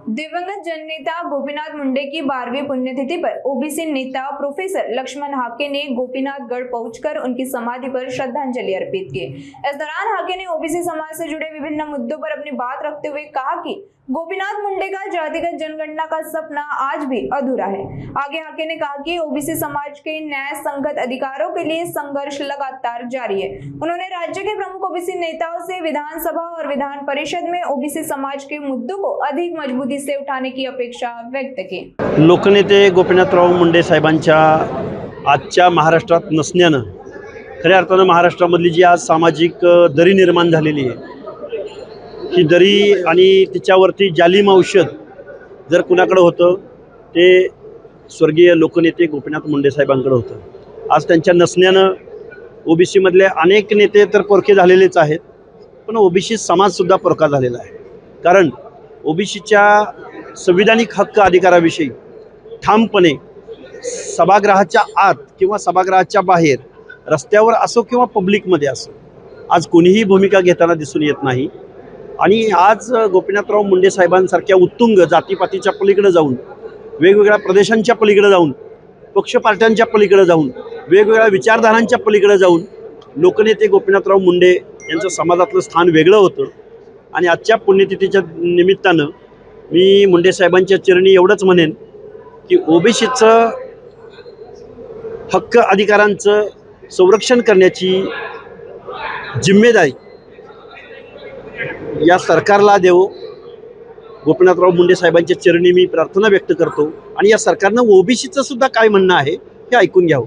दिवंगत जननेता गोपीनाथ मुंडे की 12वीं पुण्यतिथि पर ओबीसी नेता प्रोफेसर लक्ष्मण हाके ने गोपीनाथगढ़ पहुंचकर उनकी समाधि पर श्रद्धांजलि अर्पित की। इस दौरान हाके ने ओबीसी समाज से जुड़े विभिन्न मुद्दों पर अपनी बात रखते हुए कहा कि गोपीनाथ मुंडे का जातिगत जनगणना का सपना आज भी अधूरा है। आगे हाके ने कहा कि ओबीसी समाज के न्याय संगत अधिकारों के लिए संघर्ष लगातार जारी है। उन्होंने राज्य के प्रमुख ओबीसी नेताओं से विधानसभा और विधान परिषद में ओबीसी समाज के मुद्दों को अधिक मजबूती से उठाने की अपेक्षा व्यक्त की। लोकनेते गोपीनाथराव मुंडे साहेबांच्या आजच्या महाराष्ट्रात नसण्यानं खऱ्या अर्थानं महाराष्ट्रामधली जी आज सामाजिक दरी निर्माण झालेली आहे, ही दरी आणि तिच्यावरती जालिम औषध जर कुणाकडे होतं ते स्वर्गीय लोकनेते गोपीनाथ मुंडे साहेबांकडे होतं। आज त्यांच्या नसण्यानं ओबीसी मधले अनेक नेते तर परके झालेलेच आहेत, पण ओबीसी समाजसुद्धा परका झालेला आहे। कारण ओबीसीच्या संविधानिक हक्क अधिकाराविषयी ठामपणे सभागृहाच्या आत किंवा सभागृहाच्या बाहेर रस्त्यावर असो किंवा पब्लिकमध्ये असो आज कोणीही भूमिका घेताना दिसून येत नाही। आणि आज गोपीनाथराव मुंडे साहेबांसारख्या उत्तुंग जातीपातीच्या पलीकडे जाऊन, वेगवेगळ्या प्रदेशांच्या पलीकडे जाऊन, पक्ष पार्ट्यांच्या पलीकडे जाऊन, वेगवेगळ्या विचारधारांच्या पलीकडे जाऊन लोकनेते गोपीनाथराव मुंडे यांचं समाजातलं स्थान वेगळं होतं। आणि आजच्या पुण्यतिथीच्या निमित्तानं मी मुंडे साहेबांच्या चरणी एवढंच म्हणेन की ओबीसीचं हक्क अधिकारांचं संरक्षण करण्याची जिम्मेदारी या सरकारला देव। गोपीनाथराव मुंडे साहेबांच्या चरणी मी प्रार्थना व्यक्त करतो आणि या सरकारनं ओबीसीचं सुद्धा काय म्हणणं आहे हे ऐकून घ्यावं।